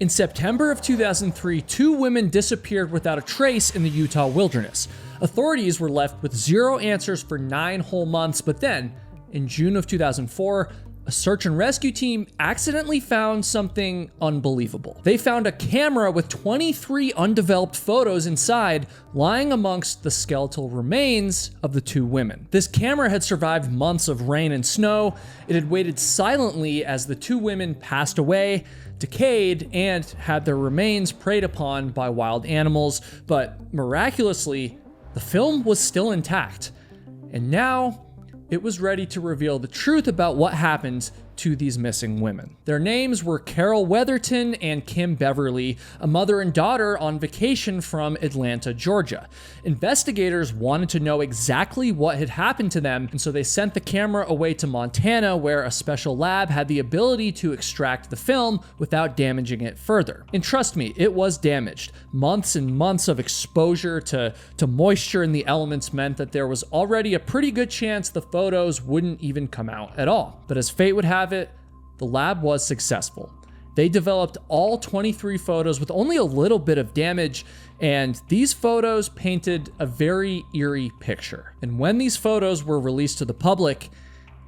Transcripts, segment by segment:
In September of 2003, two women disappeared without a trace in the Utah wilderness. Authorities were left with zero answers for 9 whole months, but then, in June of 2004, a search and rescue team accidentally found something unbelievable. They found a camera with 23 undeveloped photos inside, lying amongst the skeletal remains of the two women. This camera had survived months of rain and snow. It had waited silently as the two women passed away, decayed, and had their remains preyed upon by wild animals, but miraculously, the film was still intact. And now, it was ready to reveal the truth about what happened to these missing women. Their names were Carol Weatherton and Kim Beverly, a mother and daughter on vacation from Atlanta, Georgia. Investigators wanted to know exactly what had happened to them, and so they sent the camera away to Montana, where a special lab had the ability to extract the film without damaging it further. And trust me, it was damaged. Months and months of exposure to moisture and the elements meant that there was already a pretty good chance the photos wouldn't even come out at all. But as fate would have it, the lab was successful. They developed all 23 photos with only a little bit of damage, and these photos painted a very eerie picture. And when these photos were released to the public,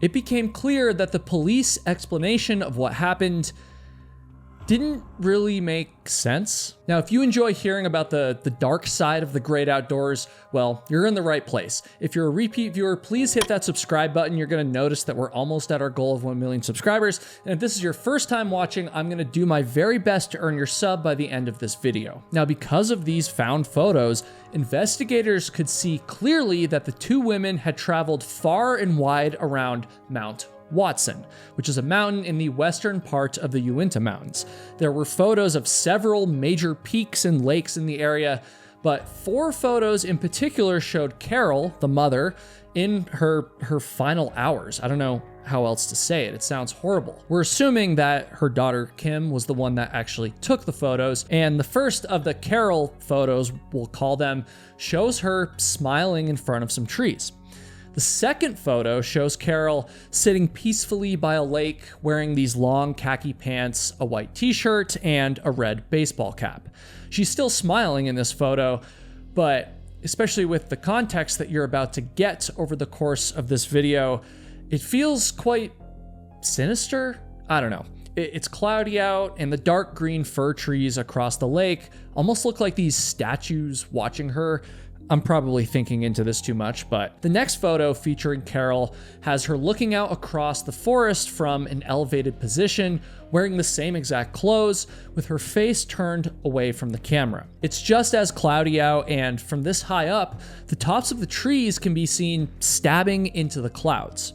it became clear that the police explanation of what happened didn't really make sense. Now, if you enjoy hearing about the dark side of the great outdoors, well, you're in the right place. If you're a repeat viewer, please hit that subscribe button. You're gonna notice that we're almost at our goal of 1 million subscribers. And if this is your first time watching, I'm gonna do my very best to earn your sub by the end of this video. Now, because of these found photos, investigators could see clearly that the two women had traveled far and wide around Mount Watson, which is a mountain in the western part of the Uinta Mountains. There were photos of several major peaks and lakes in the area, but 4 photos in particular showed Carol, the mother, in her final hours. I don't know how else to say it. It sounds horrible. We're assuming that her daughter Kim was the one that actually took the photos, and the first of the Carol photos, we'll call them, shows her smiling in front of some trees. The second photo shows Carol sitting peacefully by a lake wearing these long khaki pants, a white t-shirt, and a red baseball cap. She's still smiling in this photo, but especially with the context that you're about to get over the course of this video, it feels quite sinister. I don't know. It's cloudy out, and the dark green fir trees across the lake almost look like these statues watching her. I'm probably thinking into this too much, but the next photo featuring Carol has her looking out across the forest from an elevated position, wearing the same exact clothes, with her face turned away from the camera. It's just as cloudy out, and from this high up, the tops of the trees can be seen stabbing into the clouds.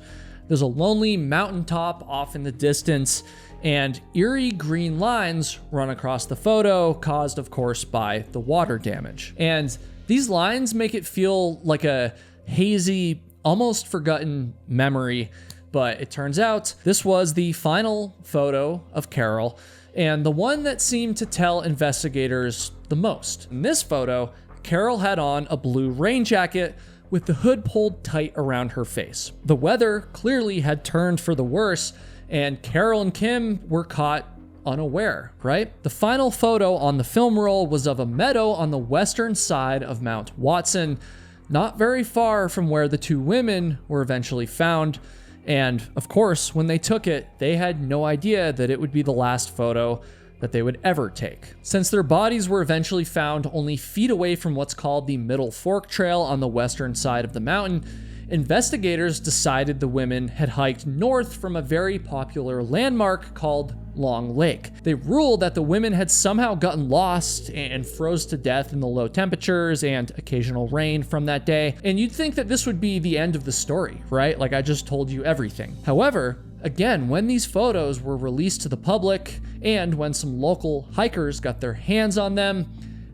There's a lonely mountaintop off in the distance, and eerie green lines run across the photo, caused, of course, by the water damage. And these lines make it feel like a hazy, almost forgotten memory, but it turns out this was the final photo of Carol, and the one that seemed to tell investigators the most. In this photo, Carol had on a blue rain jacket with the hood pulled tight around her face. The weather clearly had turned for the worse, and Carol and Kim were caught unaware, right? The final photo on the film roll was of a meadow on the western side of Mount Watson, not very far from where the two women were eventually found. And of course, when they took it, they had no idea that it would be the last photo that they would ever take. Since their bodies were eventually found only feet away from what's called the Middle Fork Trail on the western side of the mountain, investigators decided the women had hiked north from a very popular landmark called Long Lake. They ruled that the women had somehow gotten lost and froze to death in the low temperatures and occasional rain from that day. And you'd think that this would be the end of the story, right? Like I just told you everything. However, again, when these photos were released to the public and when some local hikers got their hands on them,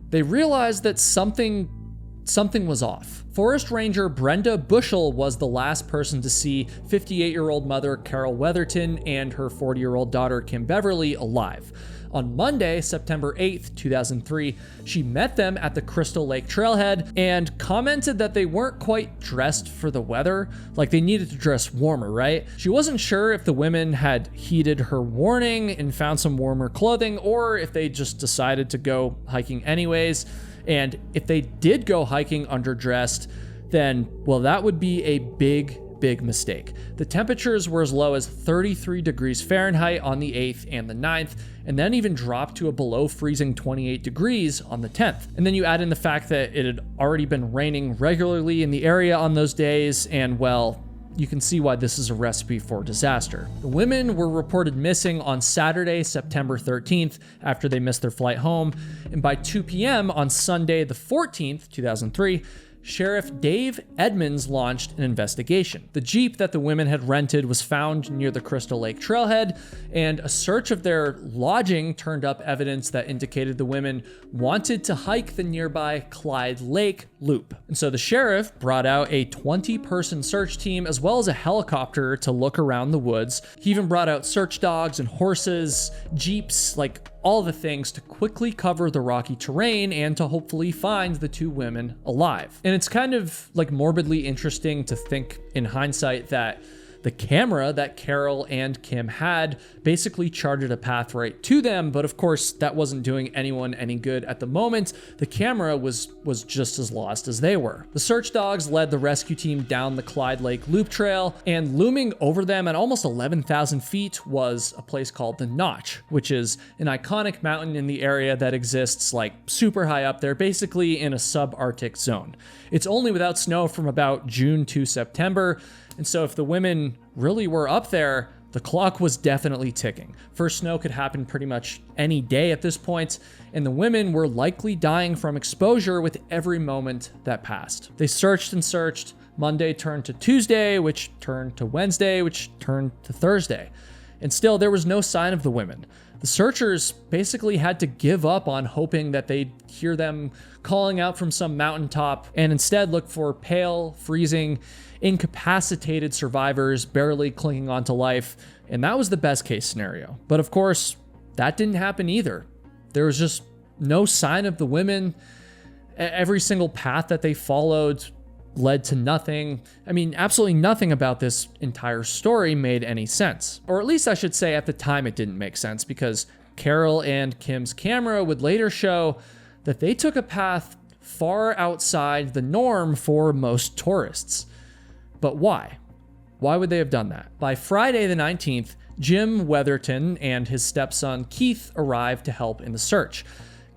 they realized that something was off. Forest Ranger Brenda Bushell was the last person to see 58-year-old mother Carol Weatherton and her 40-year-old daughter Kim Beverly alive. On Monday, September 8th, 2003, she met them at the Crystal Lake trailhead and commented that they weren't quite dressed for the weather, like they needed to dress warmer, right? She wasn't sure if the women had heeded her warning and found some warmer clothing, or if they just decided to go hiking anyways. And if they did go hiking underdressed, then, well, that would be a big mistake. The temperatures were as low as 33 degrees Fahrenheit on the 8th and the 9th, and then even dropped to a below freezing 28 degrees on the 10th. And then you add in the fact that it had already been raining regularly in the area on those days, and well, you can see why this is a recipe for disaster. The women were reported missing on Saturday, September 13th, after they missed their flight home, and by 2 p.m. on Sunday, the 14th, 2003, Sheriff Dave Edmonds launched an investigation. The Jeep that the women had rented was found near the Crystal Lake trailhead, and a search of their lodging turned up evidence that indicated the women wanted to hike the nearby Clyde Lake Loop. And so the sheriff brought out a 20-person search team as well as a helicopter to look around the woods. He even brought out search dogs and horses, jeeps, like all the things to quickly cover the rocky terrain and to hopefully find the two women alive. And it's kind of like morbidly interesting to think in hindsight that the camera that Carol and Kim had basically charted a path right to them, but of course that wasn't doing anyone any good at the moment. The camera was just as lost as they were. The search dogs led the rescue team down the Clyde Lake Loop Trail, and looming over them at almost 11,000 feet was a place called the Notch, which is an iconic mountain in the area that exists like super high up there, basically in a subarctic zone. It's only without snow from about June to September, and so if the women really were up there, the clock was definitely ticking. First snow could happen pretty much any day at this point, and the women were likely dying from exposure with every moment that passed. They searched and searched. Monday turned to Tuesday, which turned to Wednesday, which turned to Thursday. And still, there was no sign of the women. The searchers basically had to give up on hoping that they'd hear them calling out from some mountaintop, and instead look for pale, freezing, incapacitated survivors barely clinging on to life, and that was the best case scenario. But of course, that didn't happen either. There was just no sign of the women. Every single path that they followed led to nothing. I mean, absolutely nothing about this entire story made any sense. Or at least I should say at the time it didn't make sense, because Carol and Kim's camera would later show that they took a path far outside the norm for most tourists. But why? Why would they have done that? By Friday the 19th, Jim Weatherton and his stepson Keith arrived to help in the search.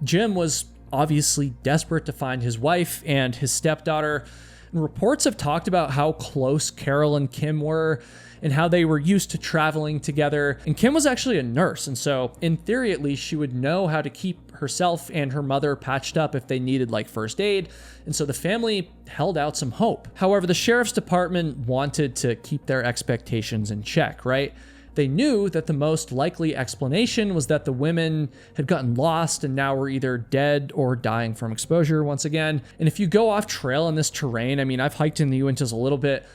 Jim was obviously desperate to find his wife and his stepdaughter. And reports have talked about how close Carol and Kim were and how they were used to traveling together. And Kim was actually a nurse, and so in theory at least, she would know how to keep herself and her mother patched up if they needed like first aid. And so the family held out some hope. However, the sheriff's department wanted to keep their expectations in check, right? They knew that the most likely explanation was that the women had gotten lost and now were either dead or dying from exposure once again. And if you go off trail in this terrain, I mean, I've hiked in the Uintas a little bit.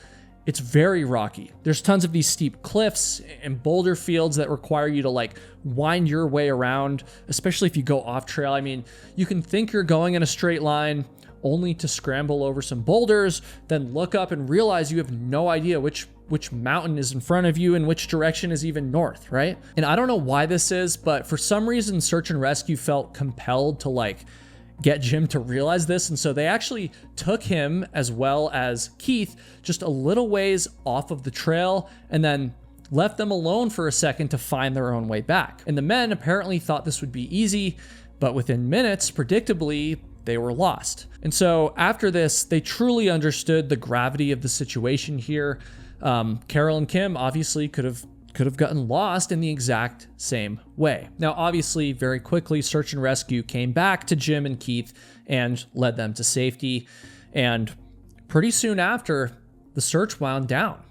It's very rocky. There's tons of these steep cliffs and boulder fields that require you to like wind your way around, especially if you go off trail. I mean, you can think you're going in a straight line only to scramble over some boulders, then look up and realize you have no idea which mountain is in front of you and which direction is even north, right? And I don't know why this is, but for some reason, search and rescue felt compelled to like get Jim to realize this. And so they actually took him as well as Keith just a little ways off of the trail and then left them alone for a second to find their own way back. And the men apparently thought this would be easy, but within minutes, predictably, they were lost. And so after this, they truly understood the gravity of the situation here. Carol and Kim obviously could have gotten lost in the exact same way. Now, obviously, very quickly, search and rescue came back to Jim and Keith and led them to safety. And pretty soon after, the search wound down.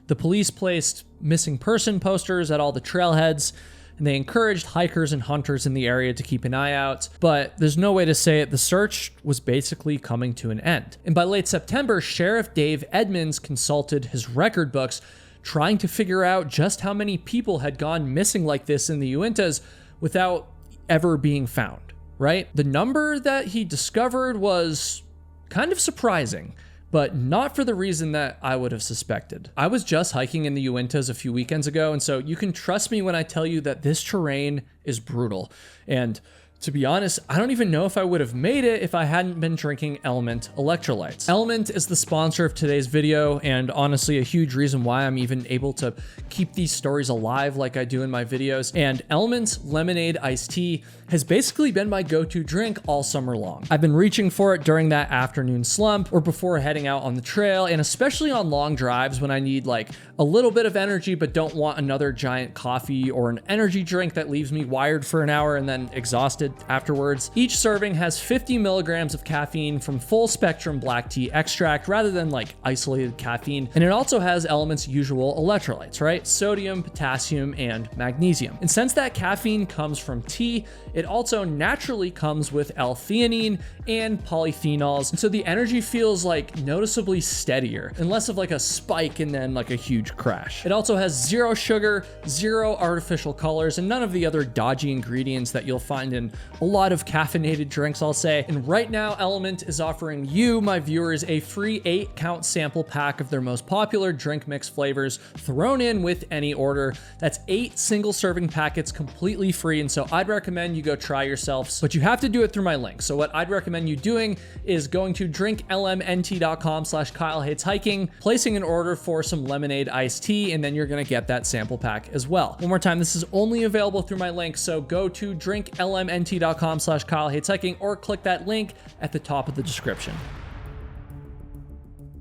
The police placed missing person posters at all the trailheads, and they encouraged hikers and hunters in the area to keep an eye out. But there's no way to say it, the search was basically coming to an end. And by late September, Sheriff Dave Edmonds consulted his record books, trying to figure out just how many people had gone missing like this in the Uintas without ever being found, right? The number that he discovered was kind of surprising, but not for the reason that I would have suspected. I was just hiking in the Uintas a few weekends ago, and so you can trust me when I tell you that this terrain is brutal. And to be honest, I don't even know if I would have made it if I hadn't been drinking Element electrolytes. Element is the sponsor of today's video, and honestly, a huge reason why I'm even able to keep these stories alive like I do in my videos. And Element's lemonade iced tea has basically been my go-to drink all summer long. I've been reaching for it during that afternoon slump or before heading out on the trail, and especially on long drives when I need like a little bit of energy but don't want another giant coffee or an energy drink that leaves me wired for an hour and then exhausted afterwards. Each serving has 50 milligrams of caffeine from full spectrum black tea extract rather than like isolated caffeine. And it also has Element's usual electrolytes, right? Sodium, potassium, and magnesium. And since that caffeine comes from tea, it also naturally comes with L-theanine and polyphenols. And so the energy feels like noticeably steadier and less of like a spike and then like a huge crash. It also has 0 sugar, 0 artificial colors, and none of the other dodgy ingredients that you'll find in a lot of caffeinated drinks, I'll say. And right now, Element is offering you, my viewers, a free 8-count sample pack of their most popular drink mix flavors thrown in with any order. That's 8 single serving packets completely free. And so I'd recommend you go try yourselves, but you have to do it through my link. So what I'd recommend you doing is going to drinklmnt.com/KyleHatesHiking, placing an order for some lemonade iced tea, and then you're going to get that sample pack as well. One more time, this is only available through my link. So go to drinklmnt.com/KyleHatesHiking or click that link at the top of the description.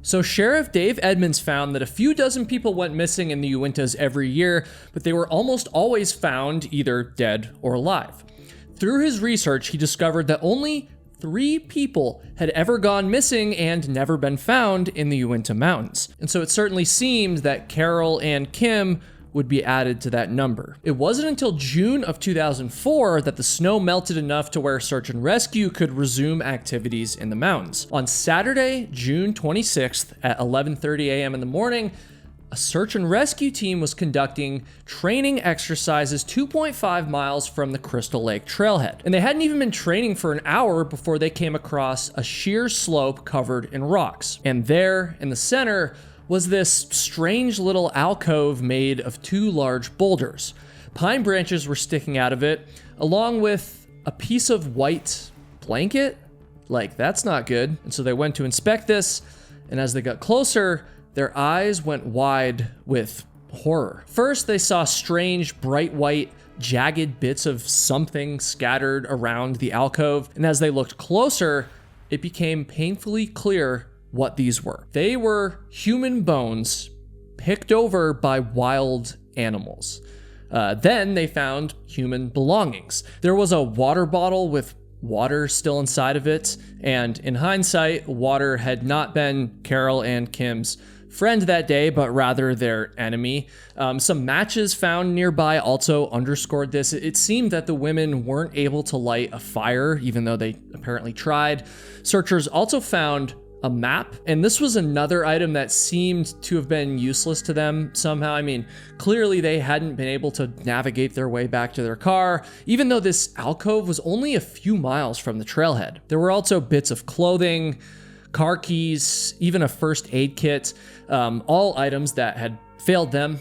So Sheriff Dave Edmonds found that a few dozen people went missing in the Uintas every year, but they were almost always found either dead or alive. Through his research, he discovered that only 3 people had ever gone missing and never been found in the Uinta Mountains. And so it certainly seemed that Carol and Kim would be added to that number. It wasn't until June of 2004 that the snow melted enough to where search and rescue could resume activities in the mountains. On Saturday, June 26th at 11:30 a.m. in the morning, a search and rescue team was conducting training exercises 2.5 miles from the Crystal Lake trailhead. And they hadn't even been training for an hour before they came across a sheer slope covered in rocks. And there in the center was this strange little alcove made of 2 large boulders. Pine branches were sticking out of it, along with a piece of white blanket. Like, that's not good. And so they went to inspect this, and as they got closer, their eyes went wide with horror. First, they saw strange, bright white, jagged bits of something scattered around the alcove, and as they looked closer, it became painfully clear what these were. They were human bones picked over by wild animals. Then they found human belongings. There was a water bottle with water still inside of it, and in hindsight, water had not been Carol and Kim's friend that day, but rather their enemy. Some matches found nearby also underscored this. It seemed that the women weren't able to light a fire, even though they apparently tried. Searchers also found a map, and this was another item that seemed to have been useless to them somehow. I mean, clearly they hadn't been able to navigate their way back to their car, even though this alcove was only a few miles from the trailhead. There were also bits of clothing, car keys, even a first aid kit, all items that had failed them.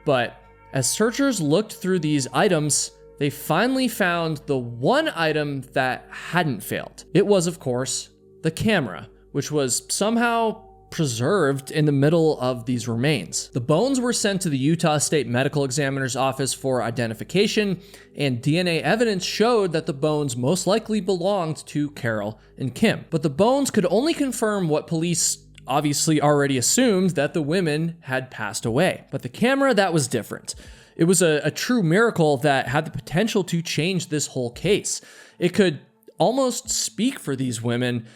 But as searchers looked through these items, they finally found the one item that hadn't failed. It was, of course, the camera, which was somehow preserved in the middle of these remains. The bones were sent to the Utah State Medical Examiner's office for identification, and DNA evidence showed that the bones most likely belonged to Carol and Kim. But the bones could only confirm what police obviously already assumed, that the women had passed away. But the camera, that was different. It was a true miracle that had the potential to change this whole case. It could almost speak for these women,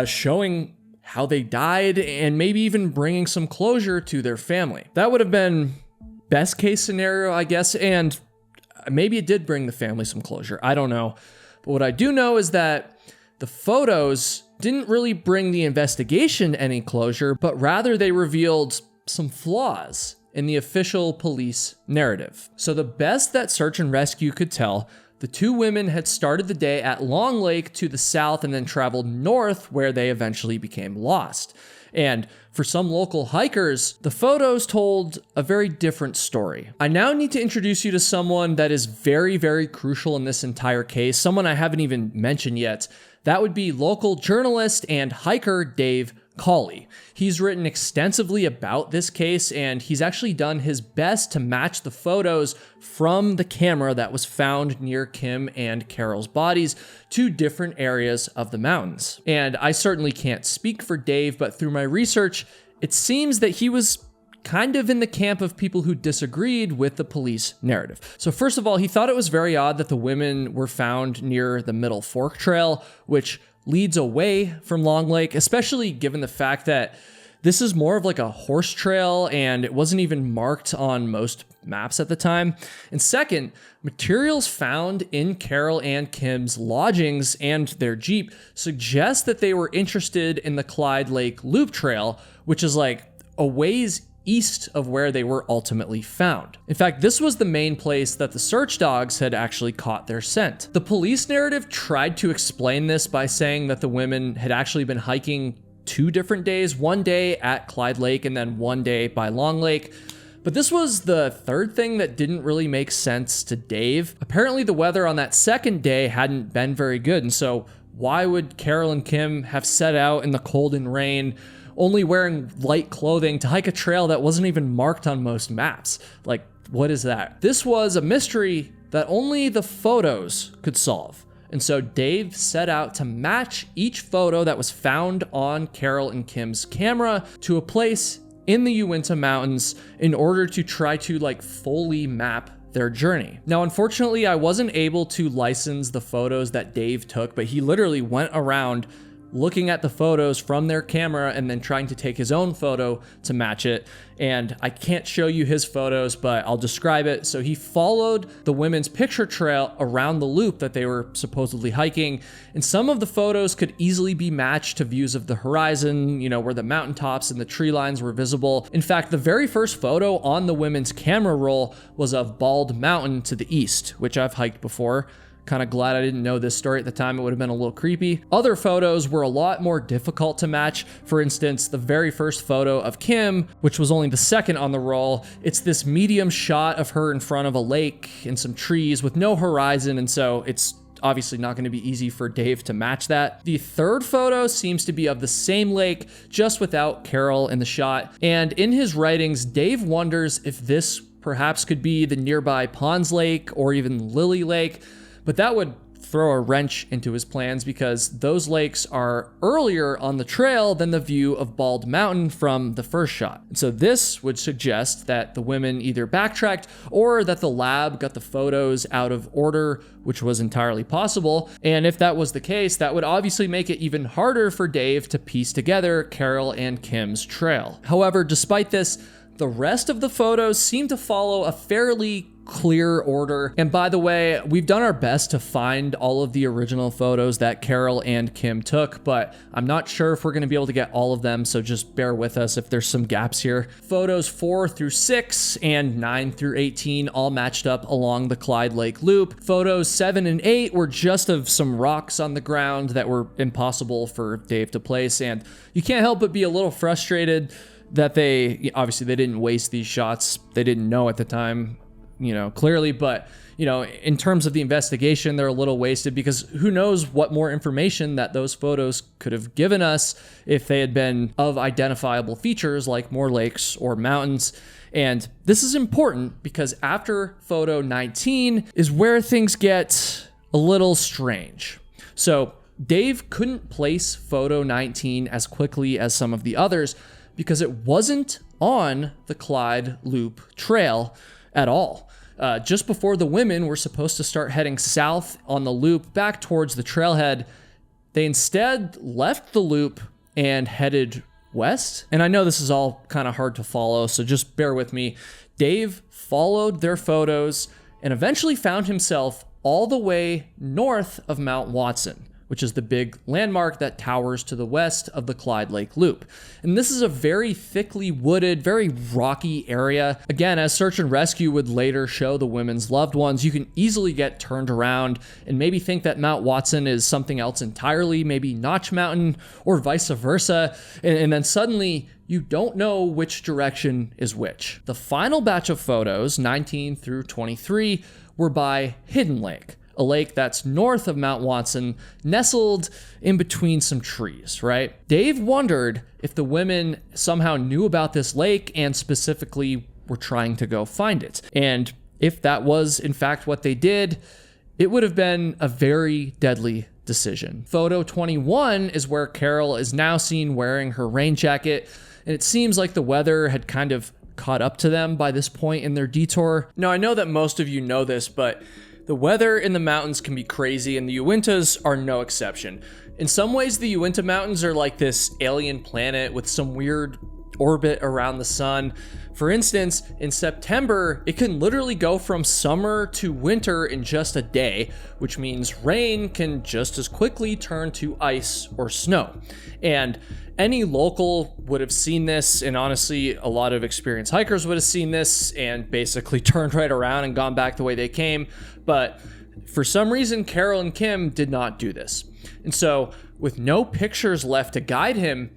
showing how they died and maybe even bringing some closure to their family. That would have been best case scenario, I guess, and maybe it did bring the family some closure. I don't know. But what I do know is that the photos didn't really bring the investigation any closure, but rather they revealed some flaws in the official police narrative. So the best that search and rescue could tell, The two women had started the day at Long Lake to the south and then traveled north, where they eventually became lost. And for some local hikers, the photos told a very different story. I now need to introduce you to someone that is very, very crucial in this entire case, someone I haven't even mentioned yet. That would be local journalist and hiker Dave Cawley. He's written extensively about this case, and he's actually done his best to match the photos from the camera that was found near Kim and Carol's bodies to different areas of the mountains. And I certainly can't speak for Dave, but through my research, it seems that he was kind of in the camp of people who disagreed with the police narrative. So first of all, he thought it was very odd that the women were found near the Middle Fork Trail, which leads away from Long Lake, especially given the fact that this is more of like a horse trail and it wasn't even marked on most maps at the time. And second, materials found in Carol and Kim's lodgings and their Jeep suggest that they were interested in the Clyde Lake Loop Trail, which is like a ways east of where they were ultimately found. In fact, this was the main place that the search dogs had actually caught their scent. The police narrative tried to explain this by saying that the women had actually been hiking 2 different days, one day at Clyde Lake and then one day by Long Lake. But this was the third thing that didn't really make sense to Dave. Apparently the weather on that second day hadn't been very good, and so why would Carol and Kim have set out in the cold and rain, only wearing light clothing to hike a trail that wasn't even marked on most maps? Like, what is that? This was a mystery that only the photos could solve. And so Dave set out to match each photo that was found on Carol and Kim's camera to a place in the Uinta Mountains in order to try to fully map their journey. Now, unfortunately, I wasn't able to license the photos that Dave took, but he literally went around looking at the photos from their camera and then trying to take his own photo to match it. And I can't show you his photos, but I'll describe it. So he followed the women's picture trail around the loop that they were supposedly hiking. And some of the photos could easily be matched to views of the horizon, where the mountaintops and the tree lines were visible. In fact, the very first photo on the women's camera roll was of Bald Mountain to the east, which I've hiked before. Kind of glad I didn't know this story at the time. It would have been a little creepy. Other photos were a lot more difficult to match. For instance, the very first photo of Kim, which was only the second on the roll, it's this medium shot of her in front of a lake and some trees with no horizon, and so it's obviously not going to be easy for Dave to match that. The third photo seems to be of the same lake, just without Carol in the shot. And in his writings, Dave wonders if this perhaps could be the nearby Ponds Lake or even Lily Lake. But that would throw a wrench into his plans because those lakes are earlier on the trail than the view of Bald Mountain from the first shot. And so this would suggest that the women either backtracked or that the lab got the photos out of order, which was entirely possible. And if that was the case, that would obviously make it even harder for Dave to piece together Carol and Kim's trail. However, despite this, the rest of the photos seem to follow a fairly clear order. And by the way, we've done our best to find all of the original photos that Carol and Kim took, but I'm not sure if we're going to be able to get all of them, so just bear with us if there's some gaps here. Photos 4 through 6 and 9 through 18 all matched up along the Clyde Lake Loop. Photos 7 and 8 were just of some rocks on the ground that were impossible for Dave to place, and you can't help but be a little frustrated that they didn't waste these shots. They didn't know at the time, clearly, but, in terms of the investigation, they're a little wasted because who knows what more information that those photos could have given us if they had been of identifiable features like more lakes or mountains. And this is important because after photo 19 is where things get a little strange. So Dave couldn't place photo 19 as quickly as some of the others because it wasn't on the Clyde Loop Trail at all. Just before the women were supposed to start heading south on the loop back towards the trailhead, they instead left the loop and headed west. And I know this is all kind of hard to follow, so just bear with me. Dave followed their photos and eventually found himself all the way north of Mount Watson, which is the big landmark that towers to the west of the Clyde Lake Loop. And this is a very thickly wooded, very rocky area. Again, as search and rescue would later show the women's loved ones, you can easily get turned around and maybe think that Mount Watson is something else entirely, maybe Notch Mountain or vice versa. And then suddenly you don't know which direction is which. The final batch of photos, 19 through 23, were by Hidden Lake, a lake that's north of Mount Watson, nestled in between some trees, right? Dave wondered if the women somehow knew about this lake and specifically were trying to go find it. And if that was in fact what they did, it would have been a very deadly decision. Photo 21 is where Carol is now seen wearing her rain jacket, and it seems like the weather had kind of caught up to them by this point in their detour. Now, I know that most of you know this, but the weather in the mountains can be crazy, and the Uintas are no exception. In some ways, the Uinta Mountains are like this alien planet with some weird orbit around the sun. For instance, in September, it can literally go from summer to winter in just a day, which means rain can just as quickly turn to ice or snow. And any local would have seen this, and honestly, a lot of experienced hikers would have seen this and basically turned right around and gone back the way they came. But for some reason, Carol and Kim did not do this. And so, with no pictures left to guide him,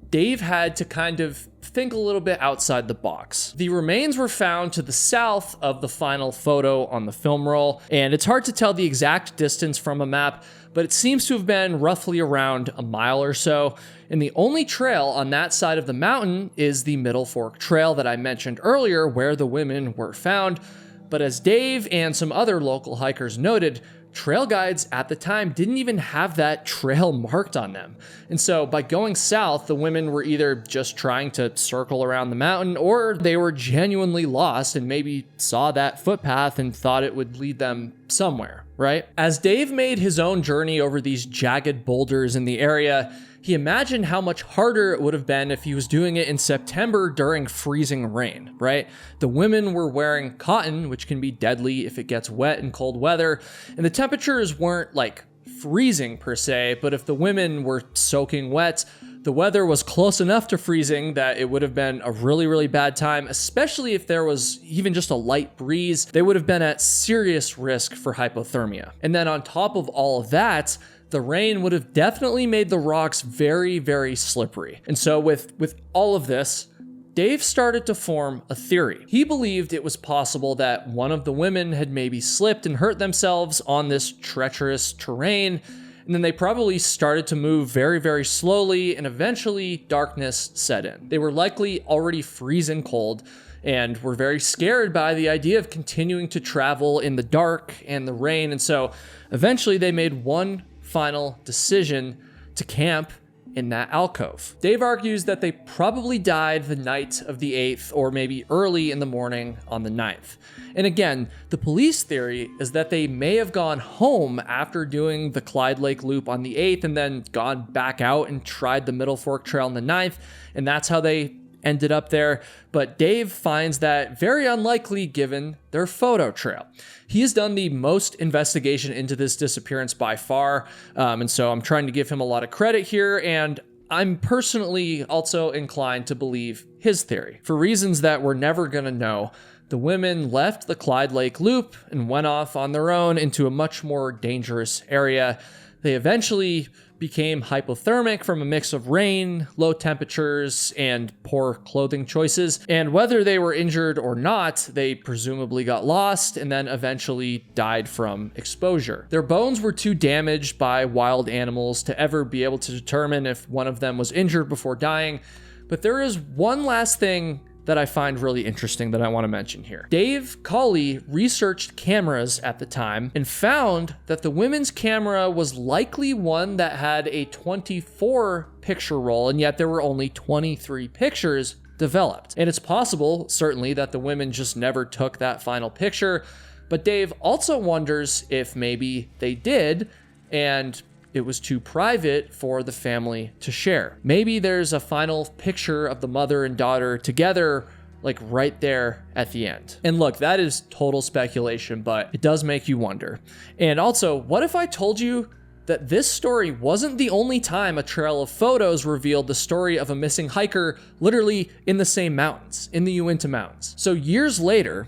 Dave had to kind of think a little bit outside the box. The remains were found to the south of the final photo on the film roll, and it's hard to tell the exact distance from a map, but it seems to have been roughly around a mile or so. And the only trail on that side of the mountain is the Middle Fork Trail that I mentioned earlier, where the women were found. But as Dave and some other local hikers noted, trail guides at the time didn't even have that trail marked on them. And so by going south, the women were either just trying to circle around the mountain, or they were genuinely lost and maybe saw that footpath and thought it would lead them somewhere, right? As Dave made his own journey over these jagged boulders in the area, he imagined how much harder it would have been if he was doing it in September during freezing rain, right? The women were wearing cotton, which can be deadly if it gets wet in cold weather, and the temperatures weren't like freezing per se, but if the women were soaking wet, the weather was close enough to freezing that it would have been a really, really bad time, especially if there was even just a light breeze. They would have been at serious risk for hypothermia. And then on top of all of that, the rain would have definitely made the rocks very, very slippery. And so with all of this, Dave started to form a theory. He believed it was possible that one of the women had maybe slipped and hurt themselves on this treacherous terrain, and then they probably started to move very, very slowly, and eventually darkness set in. They were likely already freezing cold and were very scared by the idea of continuing to travel in the dark and the rain, and so eventually they made one final decision to camp in that alcove. Dave argues that they probably died the night of the 8th or maybe early in the morning on the 9th. And again, the police theory is that they may have gone home after doing the Clyde Lake Loop on the 8th and then gone back out and tried the Middle Fork Trail on the 9th, and that's how they ended up there. But Dave finds that very unlikely given their photo trail. He has done the most investigation into this disappearance by far, and so I'm trying to give him a lot of credit here, and I'm personally also inclined to believe his theory. For reasons that we're never gonna know, the women left the Clyde Lake Loop and went off on their own into a much more dangerous area. They eventually became hypothermic from a mix of rain, low temperatures, and poor clothing choices. And whether they were injured or not, they presumably got lost and then eventually died from exposure. Their bones were too damaged by wild animals to ever be able to determine if one of them was injured before dying. But there is one last thing that I find really interesting that I want to mention here. Dave Cawley researched cameras at the time and found that the women's camera was likely one that had a 24 picture roll, and yet there were only 23 pictures developed. And it's possible, certainly, that the women just never took that final picture, but Dave also wonders if maybe they did, and it was too private for the family to share. Maybe there's a final picture of the mother and daughter together, like right there at the end. And look, that is total speculation, but it does make you wonder. And also, what if I told you that this story wasn't the only time a trail of photos revealed the story of a missing hiker literally in the same mountains, in the Uinta Mountains. So years later,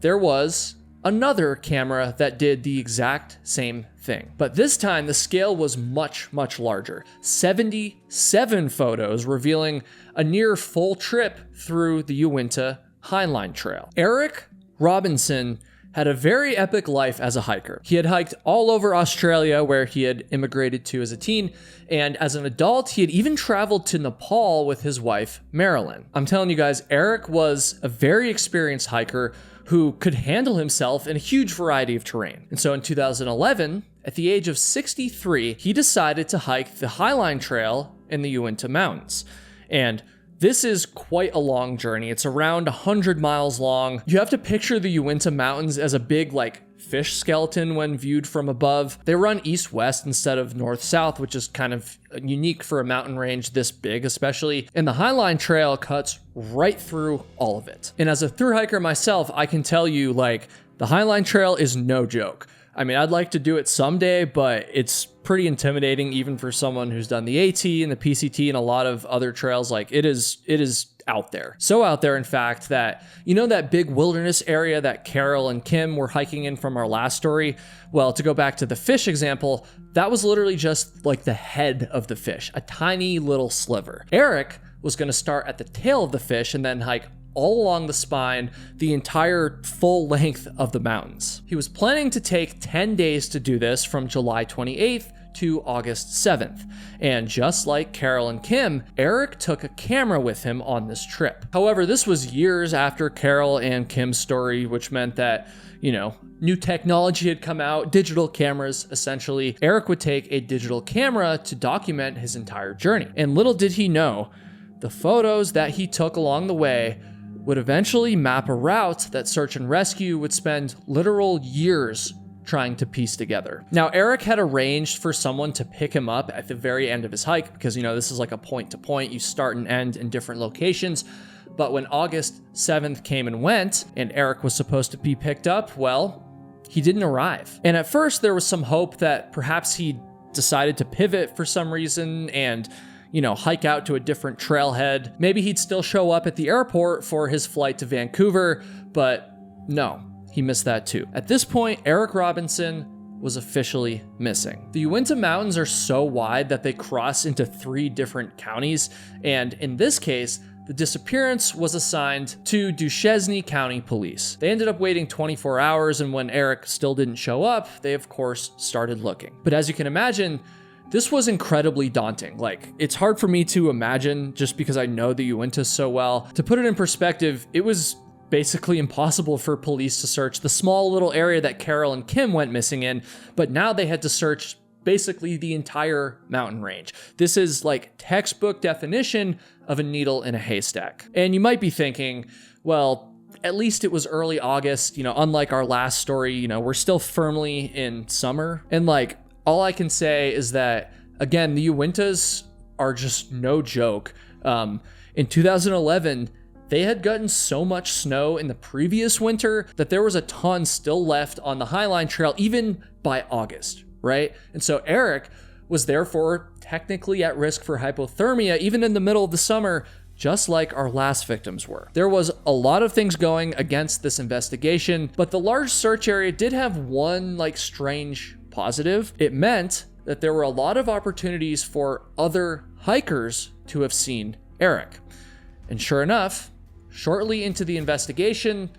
there was another camera that did the exact same thing. But this time the scale was much, much larger. 77 photos revealing a near full trip through the Uinta Highline Trail. Eric Robinson had a very epic life as a hiker. He had hiked all over Australia, where he had immigrated to as a teen, and as an adult, he had even traveled to Nepal with his wife, Marilyn. I'm telling you guys, Eric was a very experienced hiker who could handle himself in a huge variety of terrain. And so in 2011, at the age of 63, he decided to hike the Highline Trail in the Uinta Mountains. And this is quite a long journey. It's around 100 miles long. You have to picture the Uinta Mountains as a big, fish skeleton when viewed from above. They run east-west instead of north-south, which is kind of unique for a mountain range this big, especially. And the Highline Trail cuts right through all of it. And as a thru hiker myself, I can tell you, the Highline Trail is no joke. I mean, I'd like to do it someday, but it's pretty intimidating even for someone who's done the AT and the PCT and a lot of other trails. It is out there. So out there, in fact, that, that big wilderness area that Carol and Kim were hiking in from our last story? Well, to go back to the fish example, that was literally just the head of the fish, a tiny little sliver. Eric was going to start at the tail of the fish and then hike all along the spine, the entire full length of the mountains. He was planning to take 10 days to do this, from July 28th to August 7th. And just like Carol and Kim, Eric took a camera with him on this trip. However, this was years after Carol and Kim's story, which meant that, new technology had come out, digital cameras, essentially. Eric would take a digital camera to document his entire journey. And little did he know, the photos that he took along the way would eventually map a route that search and rescue would spend literal years trying to piece together. Now, Eric had arranged for someone to pick him up at the very end of his hike because, this is like a point to point. You start and end in different locations. But when August 7th came and went, and Eric was supposed to be picked up, well, he didn't arrive. And at first, there was some hope that perhaps he decided to pivot for some reason and hike out to a different trailhead. Maybe he'd still show up at the airport for his flight to Vancouver, but no, he missed that too. At this point, Eric Robinson was officially missing. The Uinta Mountains are so wide that they cross into 3 different counties, and in this case, the disappearance was assigned to Duchesne County Police. They ended up waiting 24 hours, and when Eric still didn't show up, they of course started looking. But as you can imagine, this was incredibly daunting. It's hard for me to imagine just because I know the Uinta so well. To put it in perspective, it was basically impossible for police to search the small little area that Carol and Kim went missing in, but now they had to search basically the entire mountain range. This is textbook definition of a needle in a haystack. And you might be thinking, well, at least it was early August, unlike our last story, we're still firmly in summer. And all I can say is that, again, the Uintas are just no joke. In 2011, they had gotten so much snow in the previous winter that there was a ton still left on the Highline Trail, even by August, right? And so Eric was therefore technically at risk for hypothermia, even in the middle of the summer, just like our last victims were. There was a lot of things going against this investigation, but the large search area did have one strange positive. It meant that there were a lot of opportunities for other hikers to have seen Eric. And sure enough, shortly into the investigation,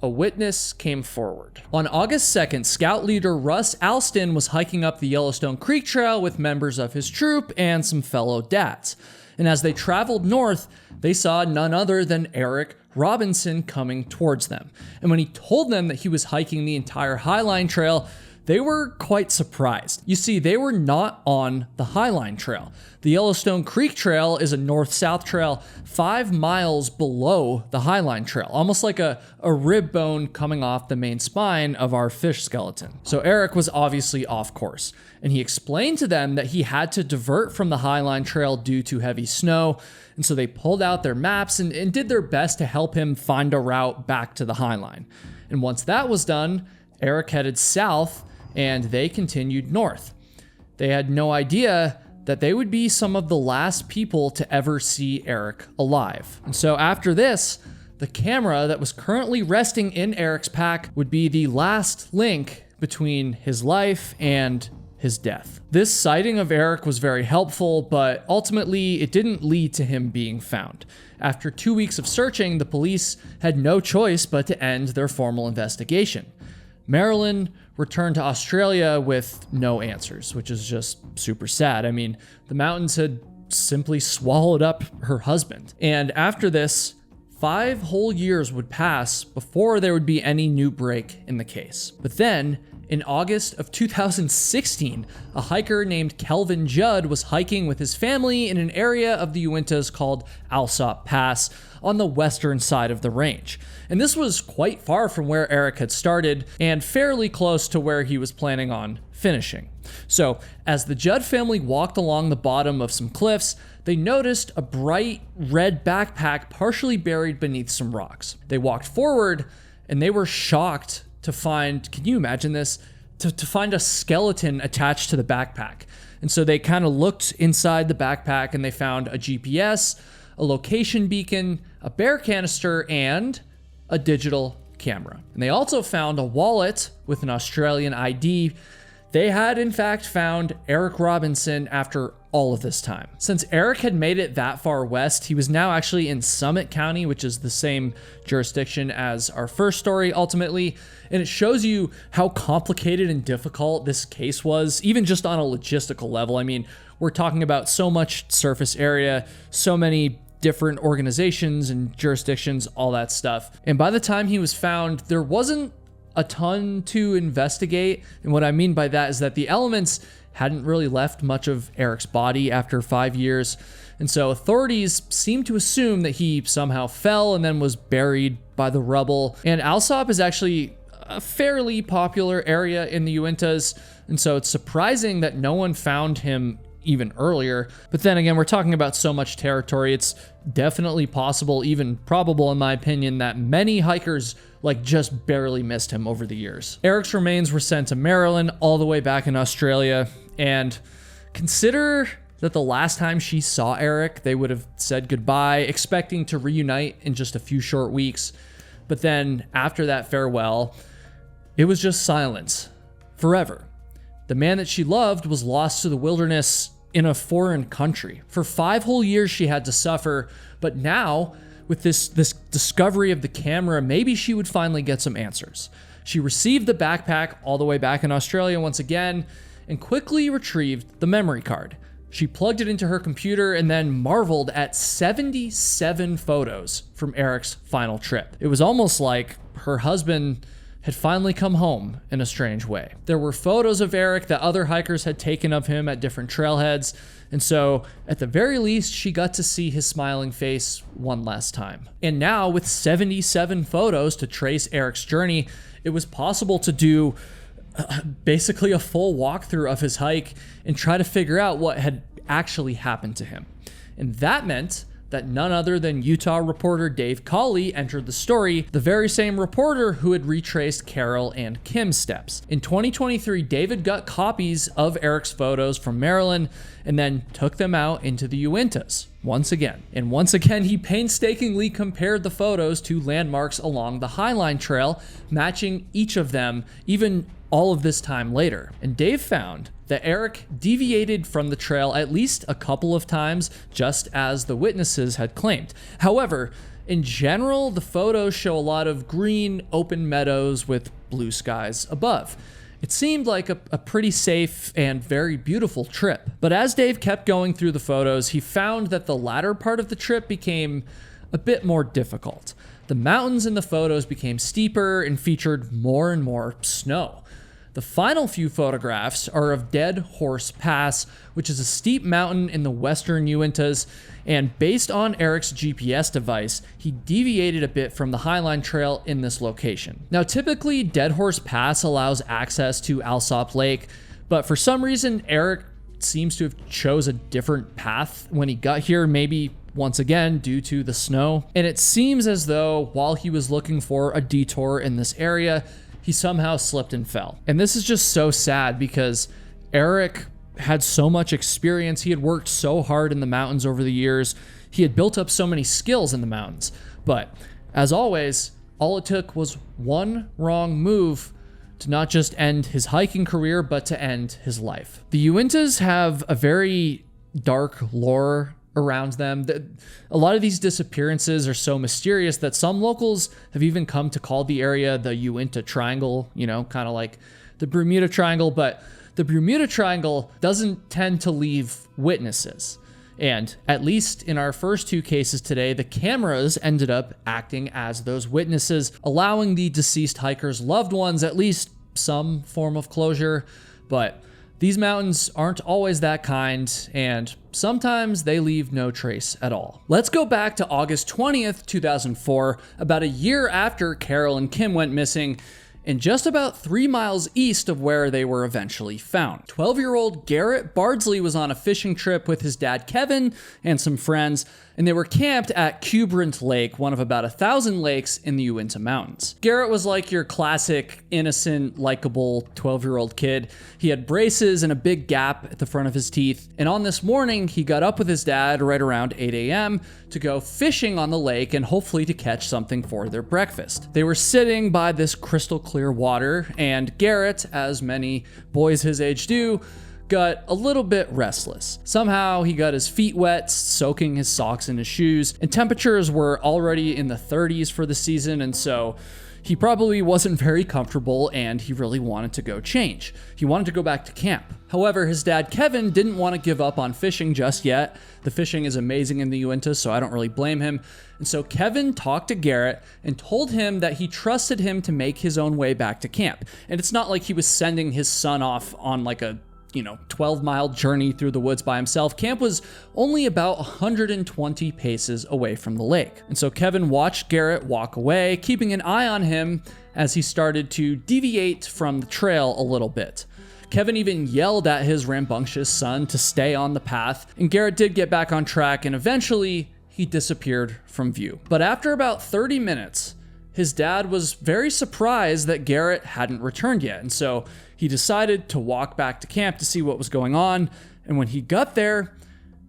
a witness came forward. On August 2nd, scout leader Russ Alston was hiking up the Yellowstone Creek Trail with members of his troop and some fellow dads. And as they traveled north, they saw none other than Eric Robinson coming towards them. And when he told them that he was hiking the entire Highline Trail, they were quite surprised. You see, they were not on the Highline Trail. The Yellowstone Creek Trail is a north-south trail 5 miles below the Highline Trail, almost like a rib bone coming off the main spine of our fish skeleton. So Eric was obviously off course, and he explained to them that he had to divert from the Highline Trail due to heavy snow, and so they pulled out their maps and did their best to help him find a route back to the Highline. And once that was done, Eric headed south, and they continued north. They had no idea that they would be some of the last people to ever see Eric alive. And so after this, the camera that was currently resting in Eric's pack would be the last link between his life and his death. This sighting of Eric was very helpful, but ultimately it didn't lead to him being found. After 2 weeks of searching, the police had no choice but to end their formal investigation. Marilyn returned to Australia with no answers, which is just super sad. I mean, the mountains had simply swallowed up her husband. And after this, 5 whole years would pass before there would be any new break in the case. But then, in August of 2016, a hiker named Kelvin Judd was hiking with his family in an area of the Uintas called Alsop Pass on the western side of the range. And this was quite far from where Eric had started and fairly close to where he was planning on finishing. So, as the Judd family walked along the bottom of some cliffs, they noticed a bright red backpack partially buried beneath some rocks. They walked forward and they were shocked to find, can you imagine this? To find a skeleton attached to the backpack. And so they kind of looked inside the backpack and they found a GPS, a location beacon, a bear canister, and a digital camera. And they also found a wallet with an Australian ID. They had in fact found Eric Robinson after all of this time. Since Eric had made it that far west, he was now actually in Summit County, which is the same jurisdiction as our first story ultimately. And it shows you how complicated and difficult this case was, even just on a logistical level. I mean, we're talking about so much surface area, so many different organizations and jurisdictions, all that stuff. And by the time he was found, there wasn't a ton to investigate. And what I mean by that is that the elements hadn't really left much of Eric's body after 5 years. And so authorities seem to assume that he somehow fell and then was buried by the rubble. And Alsop is actually a fairly popular area in the Uintas. And so it's surprising that no one found him even earlier. But then again, we're talking about so much territory. It's definitely possible, even probable in my opinion, that many hikers just barely missed him over the years. Eric's remains were sent to Maryland, all the way back in Australia. And consider that the last time she saw Eric, they would have said goodbye, expecting to reunite in just a few short weeks. But then after that farewell, it was just silence forever. The man that she loved was lost to the wilderness in a foreign country. For 5 whole years she had to suffer, but now, with this discovery of the camera, maybe she would finally get some answers. She received the backpack all the way back in Australia once again, and quickly retrieved the memory card. She plugged it into her computer and then marveled at 77 photos from Eric's final trip. It was almost like her husband had finally come home in a strange way. There were photos of Eric that other hikers had taken of him at different trailheads, and so at the very least, she got to see his smiling face one last time. And now, with 77 photos to trace Eric's journey, it was possible to do basically a full walkthrough of his hike and try to figure out what had actually happened to him. And that meant that none other than Utah reporter Dave Cawley entered the story, the very same reporter who had retraced Carol and Kim's steps. In 2023, David got copies of Eric's photos from Maryland and then took them out into the Uintas once again. And once again, he painstakingly compared the photos to landmarks along the Highline Trail, matching each of them, even all of this time later. And Dave found that Eric deviated from the trail at least a couple of times, just as the witnesses had claimed. However, in general, the photos show a lot of green, open meadows with blue skies above. It seemed like a pretty safe and very beautiful trip. But as Dave kept going through the photos, he found that the latter part of the trip became a bit more difficult. The mountains in the photos became steeper and featured more and more snow. The final few photographs are of Dead Horse Pass, which is a steep mountain in the western Uintas, and based on Eric's GPS device, he deviated a bit from the Highline Trail in this location. Now, typically, Dead Horse Pass allows access to Alsop Lake, but for some reason, Eric seems to have chose a different path when he got here, maybe once again due to the snow. And it seems as though while he was looking for a detour in this area, he somehow slipped and fell. And this is just so sad because Eric had so much experience. He had worked so hard in the mountains over the years. He had built up so many skills in the mountains. But as always, all it took was one wrong move to not just end his hiking career, but to end his life. The Uintas have a very dark lore around them. A lot of these disappearances are so mysterious that some locals have even come to call the area the Uinta Triangle, kind of like the Bermuda Triangle, but the Bermuda Triangle doesn't tend to leave witnesses. And at least in our first two cases today, the cameras ended up acting as those witnesses, allowing the deceased hikers' loved ones at least some form of closure. But these mountains aren't always that kind, and sometimes they leave no trace at all. Let's go back to August 20th, 2004, about a year after Carol and Kim went missing, and just about 3 miles east of where they were eventually found. 12-year-old Garrett Bardsley was on a fishing trip with his dad Kevin and some friends, and they were camped at Cubrant Lake, one of about 1,000 lakes in the Uinta Mountains. Garrett was like your classic, innocent, likable 12-year-old kid. He had braces and a big gap at the front of his teeth, and on this morning, he got up with his dad right around 8 a.m. to go fishing on the lake and hopefully to catch something for their breakfast. They were sitting by this crystal clear water, and Garrett, as many boys his age do, got a little bit restless. Somehow he got his feet wet, soaking his socks and his shoes, and temperatures were already in the 30s for the season, and so he probably wasn't very comfortable and he really wanted to go change. He wanted to go back to camp. However, his dad Kevin didn't want to give up on fishing just yet. The fishing is amazing in the Uinta, so I don't really blame him. And so Kevin talked to Garrett and told him that he trusted him to make his own way back to camp. And it's not like he was sending his son off on like a 12-mile journey through the woods by himself. Camp was only about 120 paces away from the lake. And so Kevin watched Garrett walk away, keeping an eye on him as he started to deviate from the trail a little bit. Kevin even yelled at his rambunctious son to stay on the path, and Garrett did get back on track, and eventually he disappeared from view. But after about 30 minutes, his dad was very surprised that Garrett hadn't returned yet, and so he decided to walk back to camp to see what was going on, and when he got there,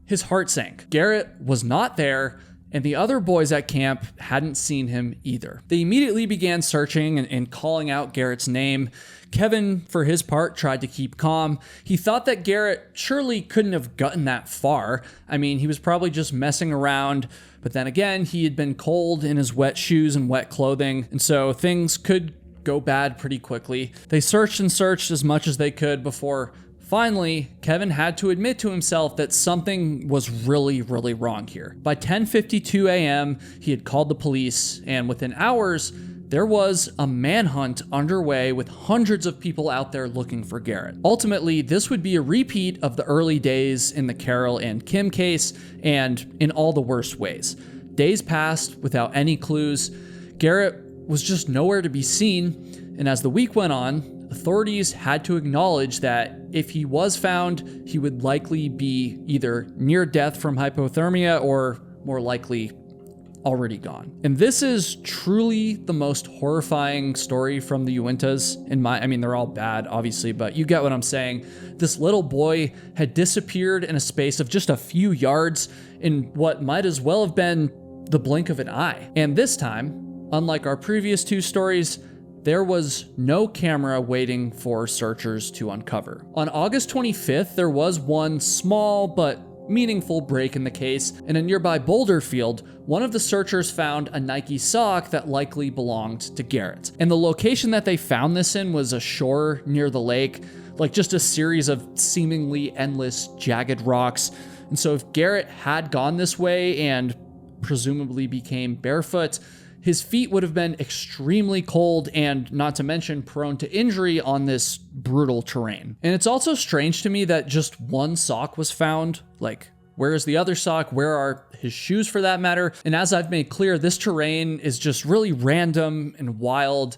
his heart sank. Garrett was not there, and the other boys at camp hadn't seen him either. They immediately began searching and calling out Garrett's name. Kevin, for his part, tried to keep calm. He thought that Garrett surely couldn't have gotten that far. I mean, he was probably just messing around, but then again, he had been cold in his wet shoes and wet clothing, and so things could go bad pretty quickly. They searched and searched as much as they could before finally Kevin had to admit to himself that something was really, really wrong here. By 10:52 a.m., he had called the police, and within hours, there was a manhunt underway with hundreds of people out there looking for Garrett. Ultimately, this would be a repeat of the early days in the Carol and Kim case, and in all the worst ways. Days passed without any clues. Garrett was just nowhere to be seen, and as the week went on, authorities had to acknowledge that if he was found, he would likely be either near death from hypothermia or more likely already gone. And this is truly the most horrifying story from the Uintas they're all bad, obviously, but you get what I'm saying. This little boy had disappeared in a space of just a few yards in what might as well have been the blink of an eye. And this time, unlike our previous two stories, there was no camera waiting for searchers to uncover. On August 25th, there was one small but meaningful break in the case. In a nearby boulder field, one of the searchers found a Nike sock that likely belonged to Garrett. And the location that they found this in was a shore near the lake, like just a series of seemingly endless jagged rocks. And so if Garrett had gone this way and presumably became barefoot, his feet would have been extremely cold and, not to mention, prone to injury on this brutal terrain. And it's also strange to me that just one sock was found. Like, where is the other sock? Where are his shoes, for that matter? And as I've made clear, this terrain is just really random and wild.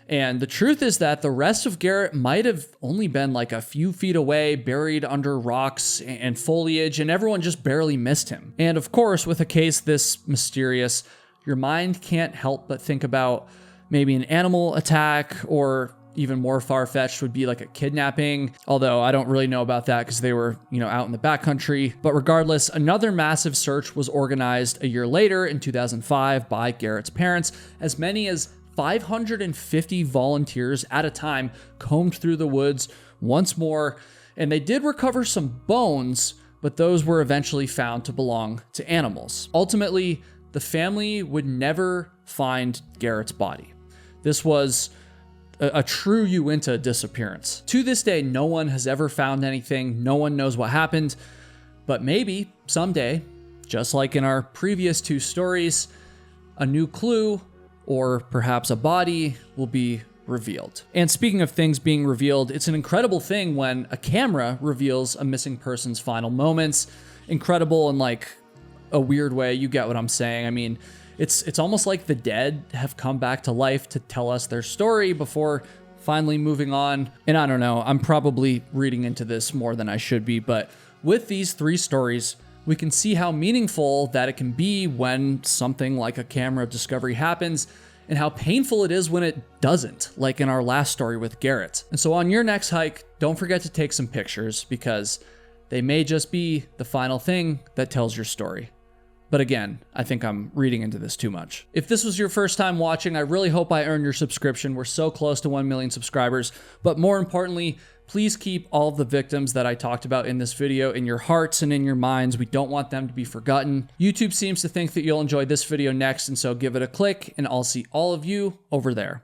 And the truth is that the rest of Garrett might have only been like a few feet away, buried under rocks and foliage, and everyone just barely missed him. And of course, with a case this mysterious, your mind can't help but think about maybe an animal attack or even more far-fetched would be like a kidnapping, although I don't really know about that because they were, out in the backcountry. But regardless, another massive search was organized a year later in 2005 by Garrett's parents. As many as 550 volunteers at a time combed through the woods once more, and they did recover some bones, but those were eventually found to belong to animals. Ultimately, the family would never find Garrett's body. This was a true Uinta disappearance. To this day, no one has ever found anything. No one knows what happened, but maybe someday, just like in our previous two stories, a new clue or perhaps a body will be revealed. And speaking of things being revealed, it's an incredible thing when a camera reveals a missing person's final moments. Incredible in like a weird way. You get what I'm saying. I mean, it's almost like the dead have come back to life to tell us their story before finally moving on. And I don't know, I'm probably reading into this more than I should be, but with these three stories, we can see how meaningful that it can be when something like a camera discovery happens, and how painful it is when it doesn't, like in our last story with Garrett. And so on your next hike, don't forget to take some pictures, because they may just be the final thing that tells your story. But again, I think I'm reading into this too much. If this was your first time watching, I really hope I earned your subscription. We're so close to 1 million subscribers. But more importantly, please keep all of the victims that I talked about in this video in your hearts and in your minds. We don't want them to be forgotten. YouTube seems to think that you'll enjoy this video next, and so give it a click, and I'll see all of you over there.